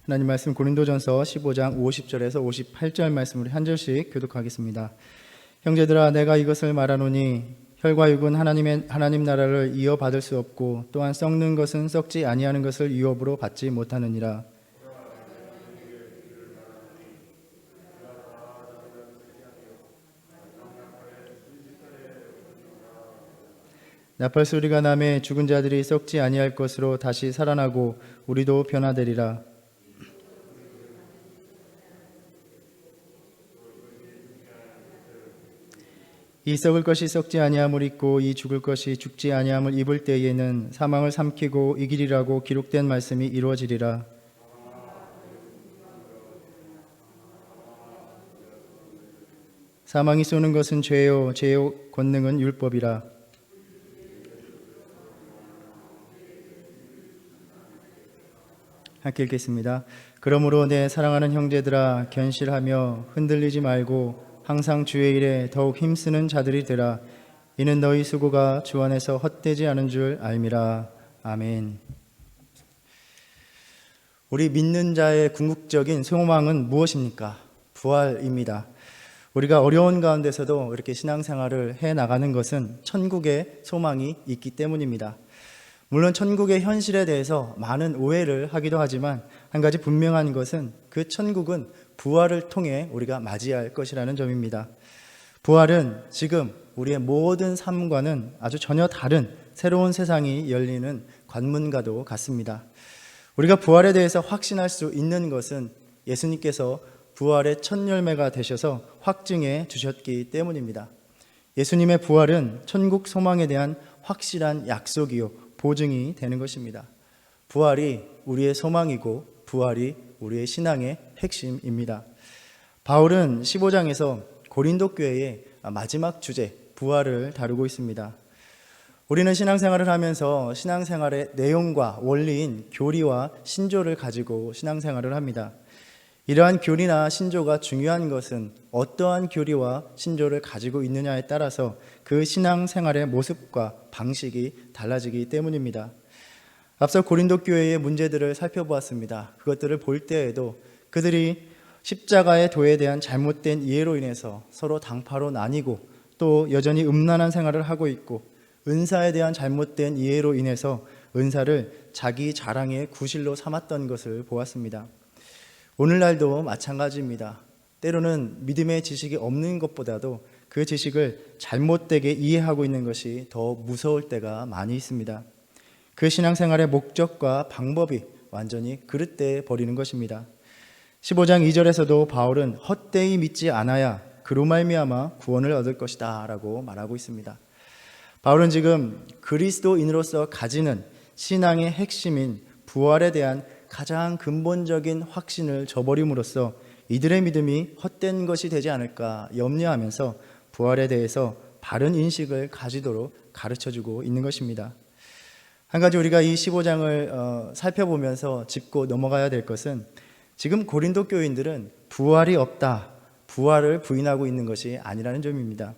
하나님 말씀 고린도전서 15장 50절에서 58절 말씀을 한 절씩 교독하겠습니다. 형제들아, 내가 이것을 말하노니 혈과 육은 하나님 나라를 이어받을 수 없고 또한 썩는 것은 썩지 아니하는 것을 유업으로 받지 못하느니라. 나팔 소리가 나매 죽은 자들이 썩지 아니할 것으로 다시 살아나고 우리도 변화되리라. 이 썩을 것이 썩지 아니함을 입고 이 죽을 것이 죽지 아니함을 입을 때에는 사망을 삼키고 이기리라고 기록된 말씀이 이루어지리라. 사망이 쏘는 것은 죄요, 죄의 권능은 율법이라. 함께 읽겠습니다. 그러므로 내 사랑하는 형제들아, 견실하며 흔들리지 말고 항상 주의 일에 더욱 힘쓰는 자들이 되라. 이는 너희 수고가 주 안에서 헛되지 않은 줄 알미라. 아멘. 우리 믿는 자의 궁극적인 소망은 무엇입니까? 부활입니다. 우리가 어려운 가운데서도 이렇게 신앙생활을 해나가는 것은 천국의 소망이 있기 때문입니다. 물론 천국의 현실에 대해서 많은 오해를 하기도 하지만 한 가지 분명한 것은 그 천국은 부활을 통해 우리가 맞이할 것이라는 점입니다. 부활은 지금 우리의 모든 삶과는 아주 전혀 다른 새로운 세상이 열리는 관문과도 같습니다. 우리가 부활에 대해서 확신할 수 있는 것은 예수님께서 부활의 첫 열매가 되셔서 확증해 주셨기 때문입니다. 예수님의 부활은 천국 소망에 대한 확실한 약속이요 보증이 되는 것입니다. 부활이 우리의 소망이고 부활이 우리의 신앙의 핵심입니다. 바울은 15장에서 고린도 교회의 마지막 주제 부활을 다루고 있습니다. 우리는 신앙생활을 하면서 신앙생활의 내용과 원리인 교리와 신조를 가지고 신앙생활을 합니다. 이러한 교리나 신조가 중요한 것은 어떠한 교리와 신조를 가지고 있느냐에 따라서 그 신앙생활의 모습과 방식이 달라지기 때문입니다. 앞서 고린도 교회의 문제들을 살펴보았습니다. 그것들을 볼 때에도 그들이 십자가의 도에 대한 잘못된 이해로 인해서 서로 당파로 나뉘고 또 여전히 음란한 생활을 하고 있고 은사에 대한 잘못된 이해로 인해서 은사를 자기 자랑의 구실로 삼았던 것을 보았습니다. 오늘날도 마찬가지입니다. 때로는 믿음의 지식이 없는 것보다도 그 지식을 잘못되게 이해하고 있는 것이 더 무서울 때가 많이 있습니다. 그 신앙생활의 목적과 방법이 완전히 그릇돼 버리는 것입니다. 15장 2절에서도 바울은 헛되이 믿지 않아야 그로 말미암아 구원을 얻을 것이다 라고 말하고 있습니다. 바울은 지금 그리스도인으로서 가지는 신앙의 핵심인 부활에 대한 가장 근본적인 확신을 저버림으로써 이들의 믿음이 헛된 것이 되지 않을까 염려하면서 부활에 대해서 바른 인식을 가지도록 가르쳐주고 있는 것입니다. 한 가지 우리가 이 15장을 살펴보면서 짚고 넘어가야 될 것은 지금 고린도 교인들은 부활이 없다, 부활을 부인하고 있는 것이 아니라는 점입니다.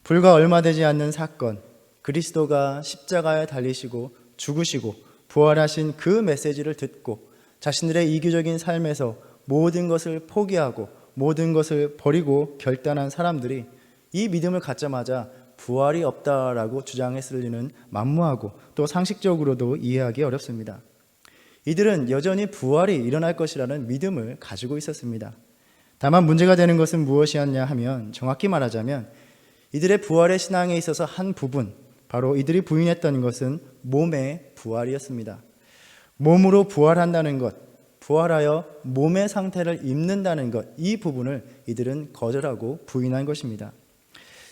불과 얼마 되지 않는 사건, 그리스도가 십자가에 달리시고 죽으시고 부활하신 그 메시지를 듣고 자신들의 이기적인 삶에서 모든 것을 포기하고 모든 것을 버리고 결단한 사람들이 이 믿음을 갖자마자 부활이 없다라고 주장했을 리는 만무하고 또 상식적으로도 이해하기 어렵습니다. 이들은 여전히 부활이 일어날 것이라는 믿음을 가지고 있었습니다. 다만 문제가 되는 것은 무엇이었냐 하면 정확히 말하자면 이들의 부활의 신앙에 있어서 한 부분, 바로 이들이 부인했던 것은 몸의 부활이었습니다. 몸으로 부활한다는 것, 부활하여 몸의 상태를 입는다는 것, 이 부분을 이들은 거절하고 부인한 것입니다.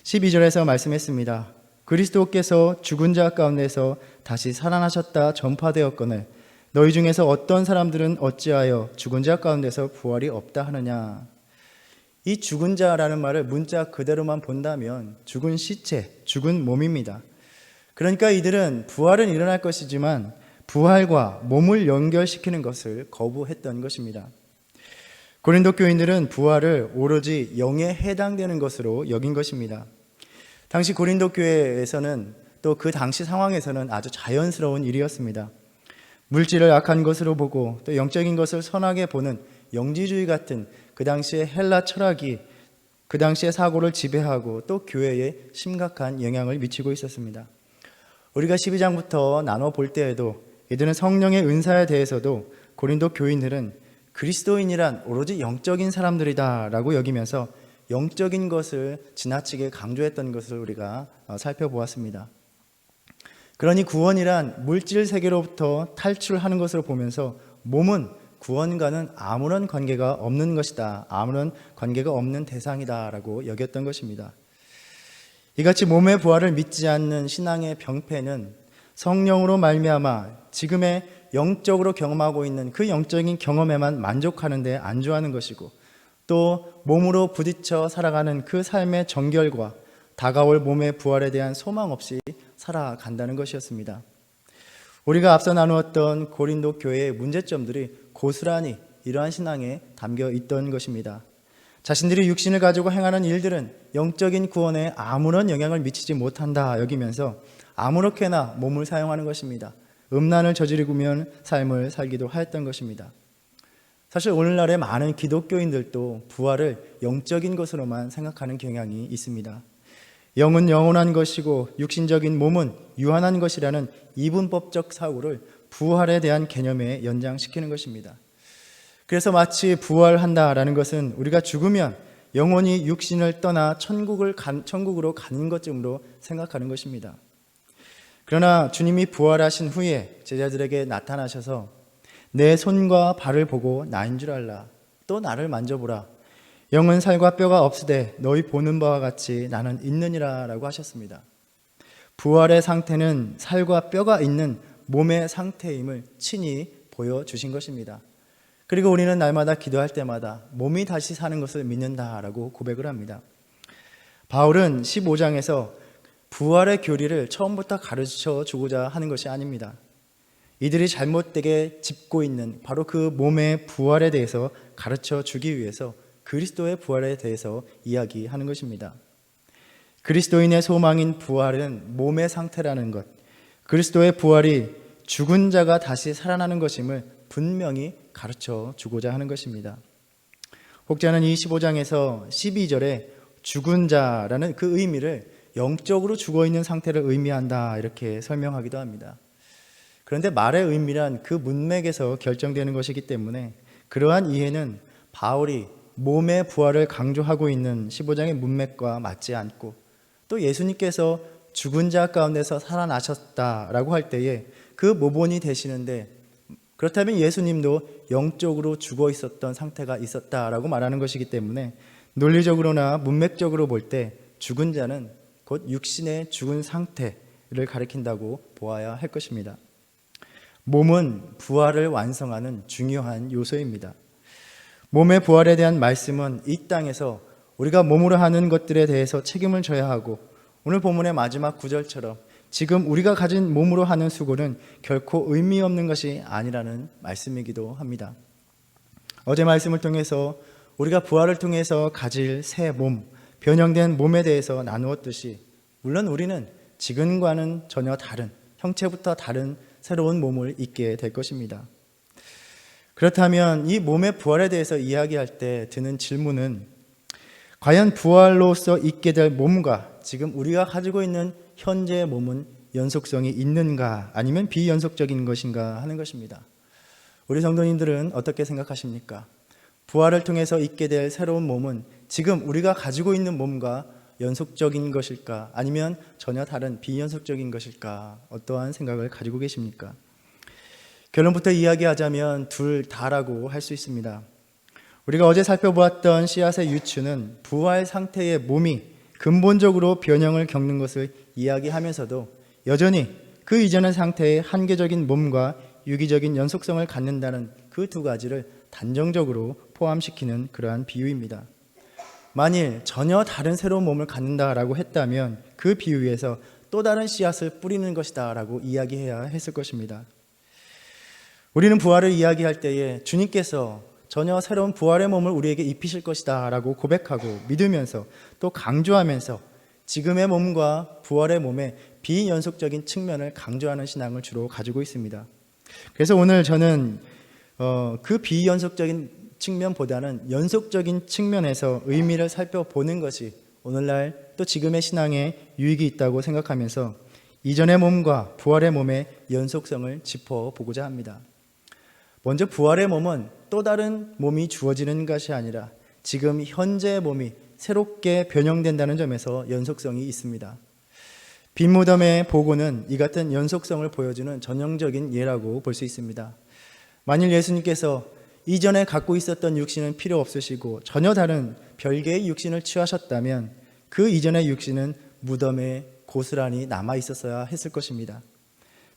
12절에서 말씀했습니다. 그리스도께서 죽은 자 가운데서 다시 살아나셨다 전파되었거늘 너희 중에서 어떤 사람들은 어찌하여 죽은 자 가운데서 부활이 없다 하느냐. 이 죽은 자라는 말을 문자 그대로만 본다면 죽은 시체, 죽은 몸입니다. 그러니까 이들은 부활은 일어날 것이지만 부활과 몸을 연결시키는 것을 거부했던 것입니다. 고린도 교인들은 부활을 오로지 영에 해당되는 것으로 여긴 것입니다. 당시 고린도 교회에서는 또 그 당시 상황에서는 아주 자연스러운 일이었습니다. 물질을 악한 것으로 보고 또 영적인 것을 선하게 보는 영지주의 같은 그 당시의 헬라 철학이 그 당시의 사고를 지배하고 또 교회에 심각한 영향을 미치고 있었습니다. 우리가 12장부터 나눠 볼 때에도 이들은 성령의 은사에 대해서도 고린도 교인들은 그리스도인이란 오로지 영적인 사람들이다 라고 여기면서 영적인 것을 지나치게 강조했던 것을 우리가 살펴보았습니다. 그러니 구원이란 물질 세계로부터 탈출하는 것으로 보면서 몸은 구원과는 아무런 관계가 없는 것이다, 아무런 관계가 없는 대상이다 라고 여겼던 것입니다. 이같이 몸의 부활을 믿지 않는 신앙의 병폐는 성령으로 말미암아 지금의 영적으로 경험하고 있는 그 영적인 경험에만 만족하는 데 안주하는 것이고, 또 몸으로 부딪혀 살아가는 그 삶의 정결과 다가올 몸의 부활에 대한 소망 없이 살아간다는 것이었습니다. 우리가 앞서 나누었던 고린도 교회의 문제점들이 고스란히 이러한 신앙에 담겨 있던 것입니다. 자신들이 육신을 가지고 행하는 일들은 영적인 구원에 아무런 영향을 미치지 못한다 여기면서 아무렇게나 몸을 사용하는 것입니다. 음란을 저지르면 삶을 살기도 하였던 것입니다. 사실 오늘날의 많은 기독교인들도 부활을 영적인 것으로만 생각하는 경향이 있습니다. 영은 영원한 것이고 육신적인 몸은 유한한 것이라는 이분법적 사고를 부활에 대한 개념에 연장시키는 것입니다. 그래서 마치 부활한다라는 것은 우리가 죽으면 영원히 육신을 떠나 천국으로 가는 것쯤으로 생각하는 것입니다. 그러나 주님이 부활하신 후에 제자들에게 나타나셔서 내 손과 발을 보고 나인 줄 알라. 또 나를 만져보라. 영은 살과 뼈가 없으되 너희 보는 바와 같이 나는 있느니라 라고 하셨습니다. 부활의 상태는 살과 뼈가 있는 몸의 상태임을 친히 보여주신 것입니다. 그리고 우리는 날마다 기도할 때마다 몸이 다시 사는 것을 믿는다라고 고백을 합니다. 바울은 15장에서 부활의 교리를 처음부터 가르쳐 주고자 하는 것이 아닙니다. 이들이 잘못되게 짚고 있는 바로 그 몸의 부활에 대해서 가르쳐 주기 위해서 그리스도의 부활에 대해서 이야기하는 것입니다. 그리스도인의 소망인 부활은 몸의 상태라는 것, 그리스도의 부활이 죽은 자가 다시 살아나는 것임을 분명히 가르쳐 주고자 하는 것입니다. 혹자는 25장에서 12절에 죽은 자라는 그 의미를 영적으로 죽어있는 상태를 의미한다 이렇게 설명하기도 합니다. 그런데 말의 의미란 그 문맥에서 결정되는 것이기 때문에 그러한 이해는 바울이 몸의 부활을 강조하고 있는 15장의 문맥과 맞지 않고, 또 예수님께서 죽은 자 가운데서 살아나셨다라고 할 때에 그 모본이 되시는데, 그렇다면 예수님도 영적으로 죽어 있었던 상태가 있었다라고 말하는 것이기 때문에 논리적으로나 문맥적으로 볼 때 죽은 자는 곧 육신의 죽은 상태를 가리킨다고 보아야 할 것입니다. 몸은 부활을 완성하는 중요한 요소입니다. 몸의 부활에 대한 말씀은 이 땅에서 우리가 몸으로 하는 것들에 대해서 책임을 져야 하고, 오늘 본문의 마지막 구절처럼 지금 우리가 가진 몸으로 하는 수고는 결코 의미 없는 것이 아니라는 말씀이기도 합니다. 어제 말씀을 통해서 우리가 부활을 통해서 가질 새 몸, 변형된 몸에 대해서 나누었듯이, 물론 우리는 지금과는 전혀 다른, 형체부터 다른 새로운 몸을 입게 될 것입니다. 그렇다면 이 몸의 부활에 대해서 이야기할 때 드는 질문은, 과연 부활로서 있게 될 몸과 지금 우리가 가지고 있는 현재의 몸은 연속성이 있는가 아니면 비연속적인 것인가 하는 것입니다. 우리 성도님들은 어떻게 생각하십니까? 부활을 통해서 있게 될 새로운 몸은 지금 우리가 가지고 있는 몸과 연속적인 것일까 아니면 전혀 다른 비연속적인 것일까, 어떠한 생각을 가지고 계십니까? 결론부터 이야기하자면 둘 다라고 할 수 있습니다. 우리가 어제 살펴보았던 씨앗의 유추는 부활 상태의 몸이 근본적으로 변형을 겪는 것을 이야기하면서도 여전히 그 이전의 상태의 한계적인 몸과 유기적인 연속성을 갖는다는 그 두 가지를 단정적으로 포함시키는 그러한 비유입니다. 만일 전혀 다른 새로운 몸을 갖는다라고 했다면 그 비유에서 또 다른 씨앗을 뿌리는 것이다 라고 이야기해야 했을 것입니다. 우리는 부활을 이야기할 때에 주님께서 전혀 새로운 부활의 몸을 우리에게 입히실 것이다 라고 고백하고 믿으면서 또 강조하면서 지금의 몸과 부활의 몸의 비연속적인 측면을 강조하는 신앙을 주로 가지고 있습니다. 그래서 오늘 저는 그 비연속적인 측면보다는 연속적인 측면에서 의미를 살펴보는 것이 오늘날 또 지금의 신앙에 유익이 있다고 생각하면서 이전의 몸과 부활의 몸의 연속성을 짚어보고자 합니다. 먼저 부활의 몸은 또 다른 몸이 주어지는 것이 아니라 지금 현재의 몸이 새롭게 변형된다는 점에서 연속성이 있습니다. 빈 무덤의 보고는 이 같은 연속성을 보여주는 전형적인 예라고 볼 수 있습니다. 만일 예수님께서 이전에 갖고 있었던 육신은 필요 없으시고 전혀 다른 별개의 육신을 취하셨다면 그 이전의 육신은 무덤에 고스란히 남아 있었어야 했을 것입니다.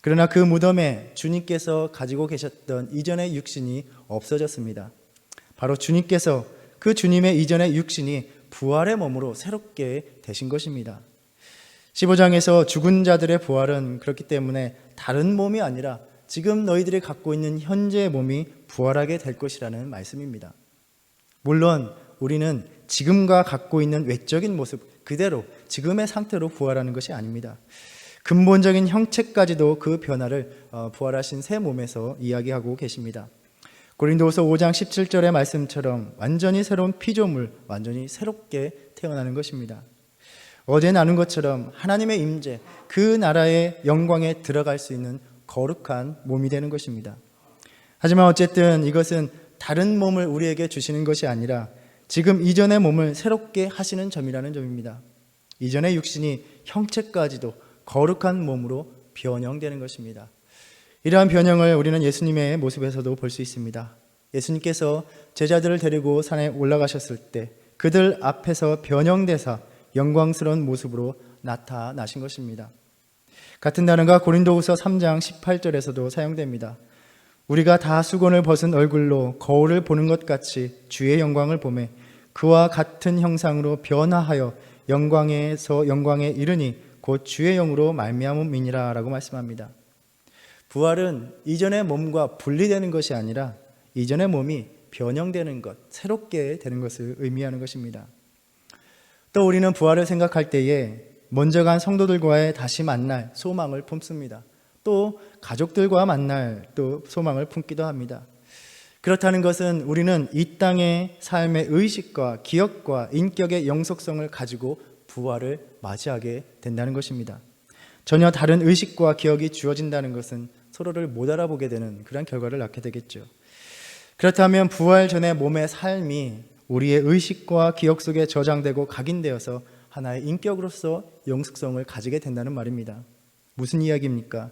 그러나 그 무덤에 주님께서 가지고 계셨던 이전의 육신이 없어졌습니다. 바로 주님께서 그 주님의 이전의 육신이 부활의 몸으로 새롭게 되신 것입니다. 15장에서 죽은 자들의 부활은 그렇기 때문에 다른 몸이 아니라 지금 너희들이 갖고 있는 현재의 몸이 부활하게 될 것이라는 말씀입니다. 물론 우리는 지금과 갖고 있는 외적인 모습 그대로 지금의 상태로 부활하는 것이 아닙니다. 근본적인 형체까지도 그 변화를 부활하신 새 몸에서 이야기하고 계십니다. 고린도후서 5장 17절의 말씀처럼 완전히 새로운 피조물, 완전히 새롭게 태어나는 것입니다. 어제 나눈 것처럼 하나님의 임재, 그 나라의 영광에 들어갈 수 있는 거룩한 몸이 되는 것입니다. 하지만 어쨌든 이것은 다른 몸을 우리에게 주시는 것이 아니라 지금 이전의 몸을 새롭게 하시는 점이라는 점입니다. 이전의 육신이 형체까지도 거룩한 몸으로 변형되는 것입니다. 이러한 변형을 우리는 예수님의 모습에서도 볼 수 있습니다. 예수님께서 제자들을 데리고 산에 올라가셨을 때 그들 앞에서 변형되사 영광스러운 모습으로 나타나신 것입니다. 같은 단어가 고린도후서 3장 18절에서도 사용됩니다. 우리가 다 수건을 벗은 얼굴로 거울을 보는 것 같이 주의 영광을 보매 그와 같은 형상으로 변화하여 영광에서 영광에 이르니 곧 주의 영으로 말미암음이니라 라고 말씀합니다. 부활은 이전의 몸과 분리되는 것이 아니라 이전의 몸이 변형되는 것, 새롭게 되는 것을 의미하는 것입니다. 또 우리는 부활을 생각할 때에 먼저 간 성도들과의 다시 만날 소망을 품습니다. 또 가족들과 만날 또 소망을 품기도 합니다. 그렇다는 것은 우리는 이 땅의 삶의 의식과 기억과 인격의 영속성을 가지고 부활을 맞이하게 된다는 것입니다. 전혀 다른 의식과 기억이 주어진다는 것은 서로를 못 알아보게 되는 그런 결과를 낳게 되겠죠. 그렇다면 부활 전의 몸의 삶이 우리의 의식과 기억 속에 저장되고 각인되어서 하나의 인격으로서 영속성을 가지게 된다는 말입니다. 무슨 이야기입니까?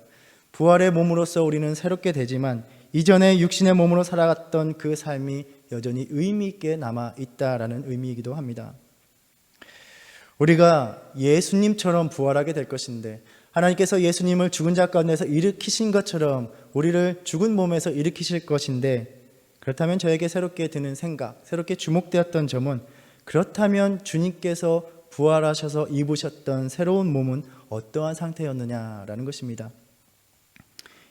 부활의 몸으로서 우리는 새롭게 되지만 이전에 육신의 몸으로 살아갔던 그 삶이 여전히 의미 있게 남아 있다라는 의미이기도 합니다. 우리가 예수님처럼 부활하게 될 것인데 하나님께서 예수님을 죽은 자 가운데서 일으키신 것처럼 우리를 죽은 몸에서 일으키실 것인데 그렇다면 저에게 새롭게 드는 생각, 새롭게 주목되었던 점은 그렇다면 주님께서 부활하셔서 입으셨던 새로운 몸은 어떠한 상태였느냐라는 것입니다.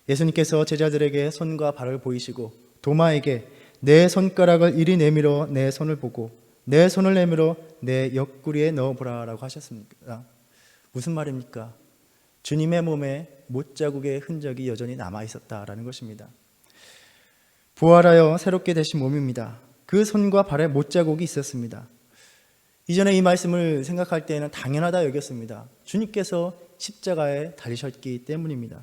예수님께서 제자들에게 손과 발을 보이시고 도마에게 내 손가락을 이리 내밀어 내 손을 보고 내 손을 내밀어 내 옆구리에 넣어보라 라고 하셨습니다. 무슨 말입니까? 주님의 몸에 못자국의 흔적이 여전히 남아있었다라는 것입니다. 부활하여 새롭게 되신 몸입니다. 그 손과 발에 못자국이 있었습니다. 이전에 이 말씀을 생각할 때에는 당연하다 여겼습니다. 주님께서 십자가에 달리셨기 때문입니다.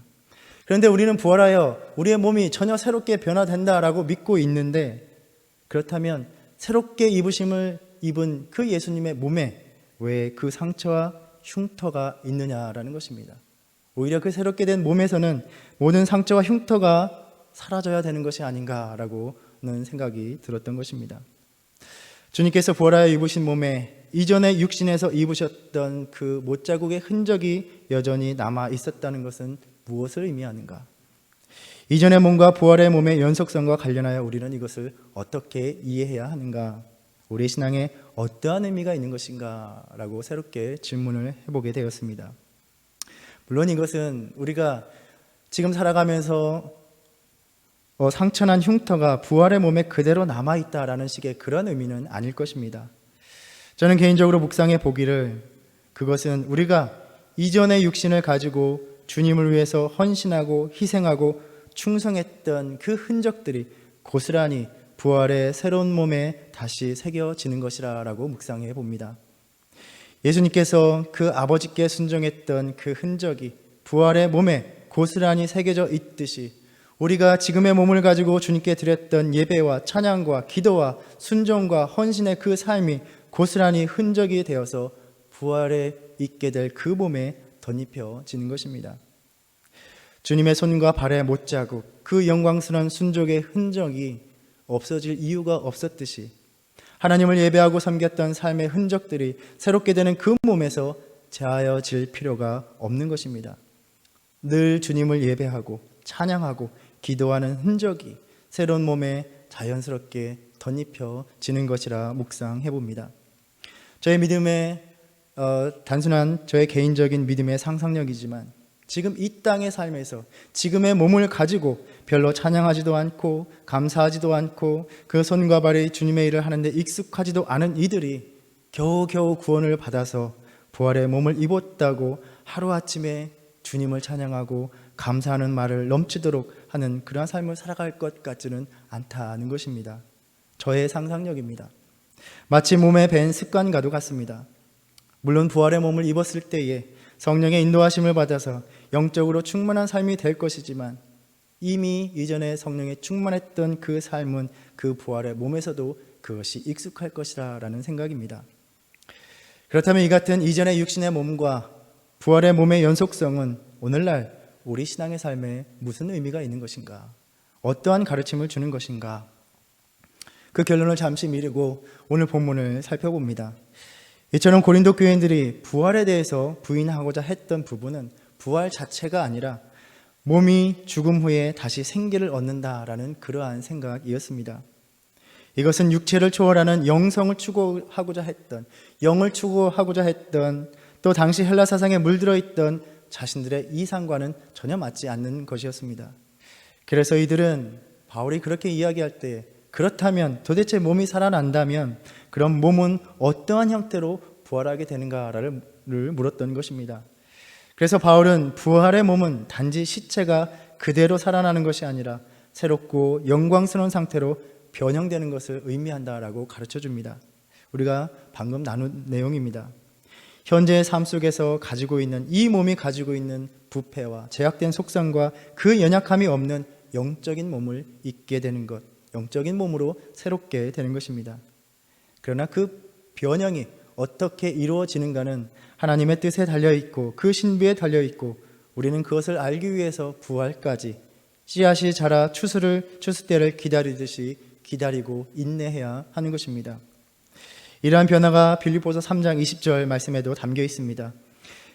그런데 우리는 부활하여 우리의 몸이 전혀 새롭게 변화된다라고 믿고 있는데 그렇다면 새롭게 입으심을 입은 그 예수님의 몸에 왜 그 상처와 흉터가 있느냐라는 것입니다. 오히려 그 새롭게 된 몸에서는 모든 상처와 흉터가 사라져야 되는 것이 아닌가라고는 생각이 들었던 것입니다. 주님께서 부활하여 입으신 몸에 이전의 육신에서 입으셨던 그 못자국의 흔적이 여전히 남아 있었다는 것은 무엇을 의미하는가? 이전의 몸과 부활의 몸의 연속성과 관련하여 우리는 이것을 어떻게 이해해야 하는가? 우리 신앙에 어떠한 의미가 있는 것인가? 라고 새롭게 질문을 해보게 되었습니다. 물론 이것은 우리가 지금 살아가면서 상처난 흉터가 부활의 몸에 그대로 남아있다라는 식의 그런 의미는 아닐 것입니다. 저는 개인적으로 묵상해 보기를 그것은 우리가 이전의 육신을 가지고 주님을 위해서 헌신하고 희생하고 충성했던 그 흔적들이 고스란히 부활의 새로운 몸에 다시 새겨지는 것이라고 묵상해 봅니다. 예수님께서 그 아버지께 순종했던 그 흔적이 부활의 몸에 고스란히 새겨져 있듯이 우리가 지금의 몸을 가지고 주님께 드렸던 예배와 찬양과 기도와 순종과 헌신의 그 삶이 고스란히 흔적이 되어서 부활에 있게 될 그 몸에 덧입혀지는 것입니다. 주님의 손과 발의 못자국, 그 영광스러운 순종의 흔적이 없어질 이유가 없었듯이 하나님을 예배하고 섬겼던 삶의 흔적들이 새롭게 되는 그 몸에서 제하여질 필요가 없는 것입니다. 늘 주님을 예배하고 찬양하고 기도하는 흔적이 새로운 몸에 자연스럽게 덧입혀지는 것이라 묵상해 봅니다. 저의 믿음의 단순한 저의 개인적인 믿음의 상상력이지만 지금 이 땅의 삶에서 지금의 몸을 가지고 별로 찬양하지도 않고 감사하지도 않고 그 손과 발이 주님의 일을 하는데 익숙하지도 않은 이들이 겨우겨우 구원을 받아서 부활의 몸을 입었다고 하루아침에 주님을 찬양하고 감사하는 말을 넘치도록 하는 그러한 삶을 살아갈 것 같지는 않다는 것입니다. 저의 상상력입니다. 마치 몸에 밴 습관과도 같습니다. 물론 부활의 몸을 입었을 때에 성령의 인도하심을 받아서 영적으로 충만한 삶이 될 것이지만 이미 이전에 성령에 충만했던 그 삶은 그 부활의 몸에서도 그것이 익숙할 것이라는 생각입니다. 그렇다면 이 같은 이전의 육신의 몸과 부활의 몸의 연속성은 오늘날 우리 신앙의 삶에 무슨 의미가 있는 것인가? 어떠한 가르침을 주는 것인가? 그 결론을 잠시 미루고 오늘 본문을 살펴봅니다. 이처럼 고린도 교인들이 부활에 대해서 부인하고자 했던 부분은 부활 자체가 아니라 몸이 죽음 후에 다시 생기를 얻는다라는 그러한 생각이었습니다. 이것은 육체를 초월하는 영성을 추구하고자 했던, 영을 추구하고자 했던, 또 당시 헬라 사상에 물들어 있던 자신들의 이상과는 전혀 맞지 않는 것이었습니다. 그래서 이들은 바울이 그렇게 이야기할 때 그렇다면 도대체 몸이 살아난다면 그럼 몸은 어떠한 형태로 부활하게 되는가를 물었던 것입니다. 그래서 바울은 부활의 몸은 단지 시체가 그대로 살아나는 것이 아니라 새롭고 영광스러운 상태로 변형되는 것을 의미한다라고 가르쳐 줍니다. 우리가 방금 나눈 내용입니다. 현재의 삶 속에서 가지고 있는 이 몸이 가지고 있는 부패와 제약된 속성과 그 연약함이 없는 영적인 몸을 입게 되는 것, 영적인 몸으로 새롭게 되는 것입니다. 그러나 그 변형이 어떻게 이루어지는가는 하나님의 뜻에 달려있고 그 신비에 달려있고 우리는 그것을 알기 위해서 부활까지 씨앗이 자라 추수 때를 기다리듯이 기다리고 인내해야 하는 것입니다. 이러한 변화가 빌립보서 3장 20절 말씀에도 담겨 있습니다.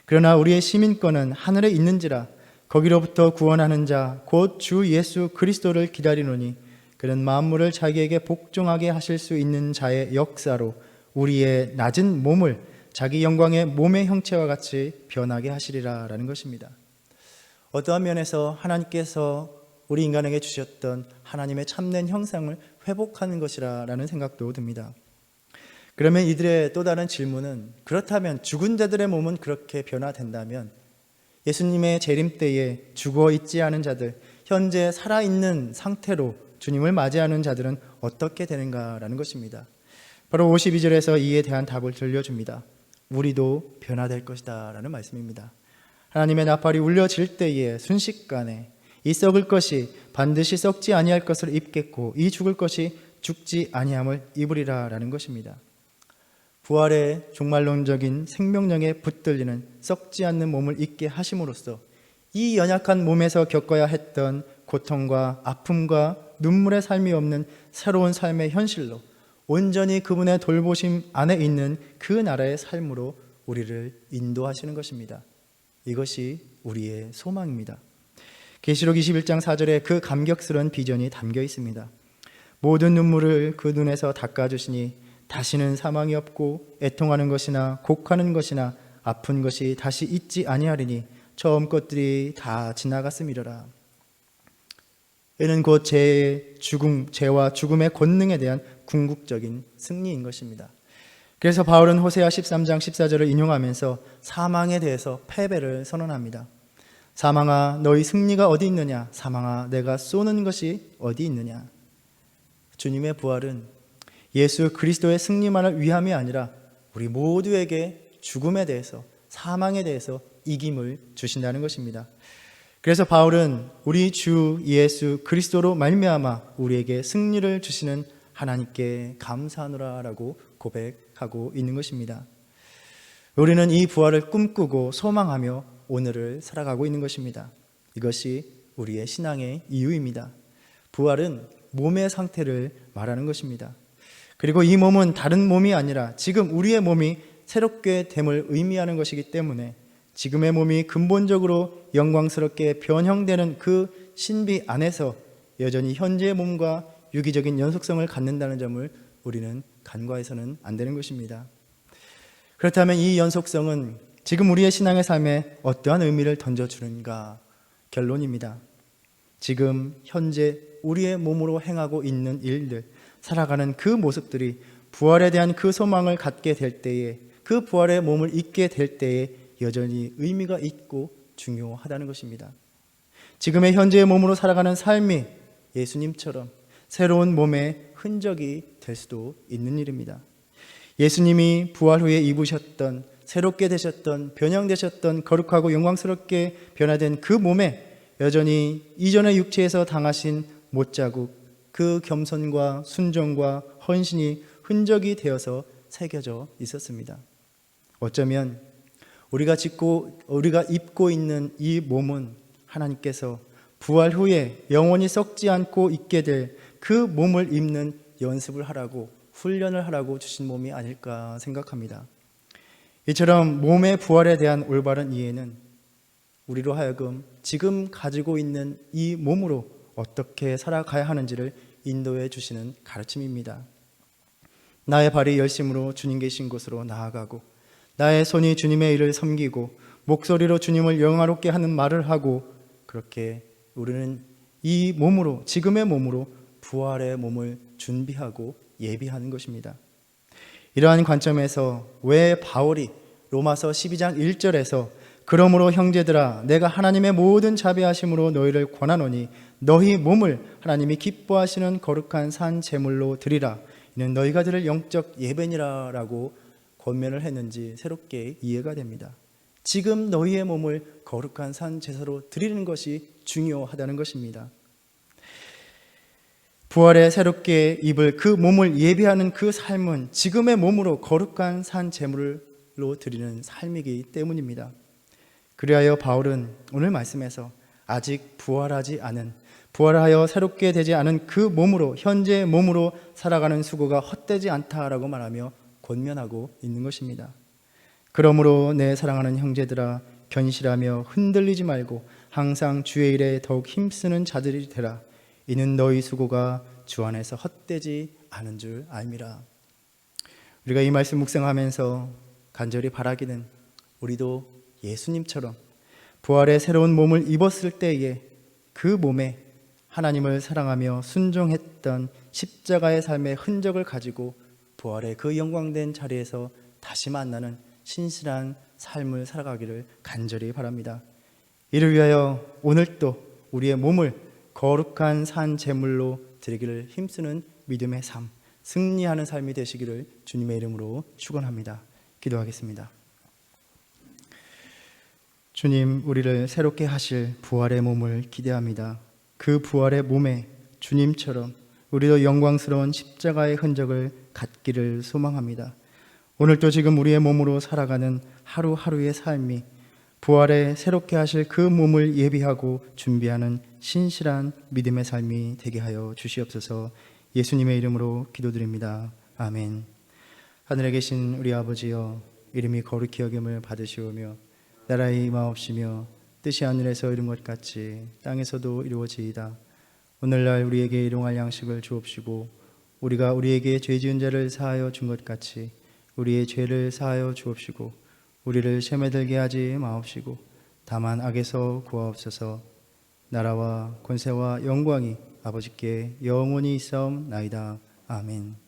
그러나 우리의 시민권은 하늘에 있는지라 거기로부터 구원하는 자 곧 주 예수 그리스도를 기다리노니 그는 만물을 자기에게 복종하게 하실 수 있는 자의 역사로 우리의 낮은 몸을 자기 영광의 몸의 형체와 같이 변하게 하시리라 라는 것입니다. 어떠한 면에서 하나님께서 우리 인간에게 주셨던 하나님의 참된 형상을 회복하는 것이라는 생각도 듭니다. 그러면 이들의 또 다른 질문은 그렇다면 죽은 자들의 몸은 그렇게 변화된다면 예수님의 재림 때에 죽어 있지 않은 자들, 현재 살아있는 상태로 주님을 맞이하는 자들은 어떻게 되는가라는 것입니다. 바로 52절에서 이에 대한 답을 들려줍니다. 우리도 변화될 것이다 라는 말씀입니다. 하나님의 나팔이 울려질 때에 순식간에 이 썩을 것이 반드시 썩지 아니할 것을 입겠고 이 죽을 것이 죽지 아니함을 입으리라 라는 것입니다. 부활의 종말론적인 생명력에 붙들리는 썩지 않는 몸을 입게 하심으로써 이 연약한 몸에서 겪어야 했던 고통과 아픔과 눈물의 삶이 없는 새로운 삶의 현실로 온전히 그분의 돌보심 안에 있는 그 나라의 삶으로 우리를 인도하시는 것입니다. 이것이 우리의 소망입니다. 계시록 21장 4절에 그 감격스러운 비전이 담겨 있습니다. 모든 눈물을 그 눈에서 닦아주시니 다시는 사망이 없고 애통하는 것이나 곡하는 것이나 아픈 것이 다시 있지 아니하리니 처음 것들이 다 지나갔음이로라. 이는 곧 죄와 죽음의 권능에 대한 궁극적인 승리인 것입니다. 그래서 바울은 호세아 13장 14절을 인용하면서 사망에 대해서 패배를 선언합니다. 사망아 너희 승리가 어디 있느냐? 사망아 내가 쏘는 것이 어디 있느냐? 주님의 부활은 예수 그리스도의 승리만을 위함이 아니라 우리 모두에게 죽음에 대해서, 사망에 대해서 이김을 주신다는 것입니다. 그래서 바울은 우리 주 예수 그리스도로 말미암아 우리에게 승리를 주시는 하나님께 감사하노라라고 고백하고 있는 것입니다. 우리는 이 부활을 꿈꾸고 소망하며 오늘을 살아가고 있는 것입니다. 이것이 우리의 신앙의 이유입니다. 부활은 몸의 상태를 말하는 것입니다. 그리고 이 몸은 다른 몸이 아니라 지금 우리의 몸이 새롭게 됨을 의미하는 것이기 때문에 지금의 몸이 근본적으로 영광스럽게 변형되는 그 신비 안에서 여전히 현재의 몸과 유기적인 연속성을 갖는다는 점을 우리는 간과해서는 안 되는 것입니다. 그렇다면 이 연속성은 지금 우리의 신앙의 삶에 어떠한 의미를 던져주는가? 결론입니다. 지금 현재 우리의 몸으로 행하고 있는 일들, 살아가는 그 모습들이 부활에 대한 그 소망을 갖게 될 때에, 그 부활의 몸을 입게 될 때에 여전히 의미가 있고 중요하다는 것입니다. 지금의 현재의 몸으로 살아가는 삶이 예수님처럼 새로운 몸의 흔적이 될 수도 있는 일입니다. 예수님이 부활 후에 입으셨던, 새롭게 되셨던, 변형되셨던, 거룩하고 영광스럽게 변화된 그 몸에 여전히 이전의 육체에서 당하신 못자국, 그 겸손과 순종과 헌신이 흔적이 되어서 새겨져 있었습니다. 어쩌면 우리가 입고 있는 이 몸은 하나님께서 부활 후에 영원히 썩지 않고 있게 될 그 몸을 입는 연습을 하라고, 훈련을 하라고 주신 몸이 아닐까 생각합니다. 이처럼 몸의 부활에 대한 올바른 이해는 우리로 하여금 지금 가지고 있는 이 몸으로 어떻게 살아가야 하는지를 인도해 주시는 가르침입니다. 나의 발이 열심으로 주님 계신 곳으로 나아가고, 나의 손이 주님의 일을 섬기고, 목소리로 주님을 영화롭게 하는 말을 하고, 그렇게 우리는 이 몸으로, 지금의 몸으로 부활의 몸을 준비하고 예비하는 것입니다. 이러한 관점에서 왜 바울이 로마서 12장 1절에서 그러므로 형제들아 내가 하나님의 모든 자비하심으로 너희를 권하노니 너희 몸을 하나님이 기뻐하시는 거룩한 산 제물로 드리라, 이는 너희가 드릴 영적 예배니라 라고 권면을 했는지 새롭게 이해가 됩니다. 지금 너희의 몸을 거룩한 산 제사로 드리는 것이 중요하다는 것입니다. 부활에 새롭게 입을 그 몸을 예비하는 그 삶은 지금의 몸으로 거룩한 산 제물로 드리는 삶이기 때문입니다. 그리하여 바울은 오늘 말씀에서 아직 부활하지 않은, 부활하여 새롭게 되지 않은 그 몸으로, 현재의 몸으로 살아가는 수고가 헛되지 않다라고 말하며 권면하고 있는 것입니다. 그러므로 내 사랑하는 형제들아 견실하며 흔들리지 말고 항상 주의 일에 더욱 힘쓰는 자들이 되라. 이는 너희 수고가 주 안에서 헛되지 않은 줄 알미라. 우리가 이 말씀 묵상하면서 간절히 바라기는 우리도 예수님처럼 부활의 새로운 몸을 입었을 때에 그 몸에 하나님을 사랑하며 순종했던 십자가의 삶의 흔적을 가지고 부활의 그 영광된 자리에서 다시 만나는 신실한 삶을 살아가기를 간절히 바랍니다. 이를 위하여 오늘 또 우리의 몸을 거룩한 산 제물로 드리기를 힘쓰는 믿음의 삶, 승리하는 삶이 되시기를 주님의 이름으로 축원합니다. 기도하겠습니다. 주님, 우리를 새롭게 하실 부활의 몸을 기대합니다. 그 부활의 몸에 주님처럼 우리도 영광스러운 십자가의 흔적을 갖기를 소망합니다. 오늘도 지금 우리의 몸으로 살아가는 하루하루의 삶이 부활에 새롭게 하실 그 몸을 예비하고 준비하는 신실한 믿음의 삶이 되게 하여 주시옵소서. 예수님의 이름으로 기도드립니다. 아멘. 하늘에 계신 우리 아버지여, 이름이 거룩히 여김을 받으시오며 나라의 임하옵시며 뜻이 하늘에서 이룬 것 같이 땅에서도 이루어지이다. 오늘날 우리에게 일용할 양식을 주옵시고 우리가 우리에게 죄 지은 자를 사하여 준 것 같이 우리의 죄를 사하여 주옵시고 우리를 시험에 들게 하지 마옵시고 다만 악에서 구하옵소서. 나라와 권세와 영광이 아버지께 영원히 있사옵나이다. 아멘.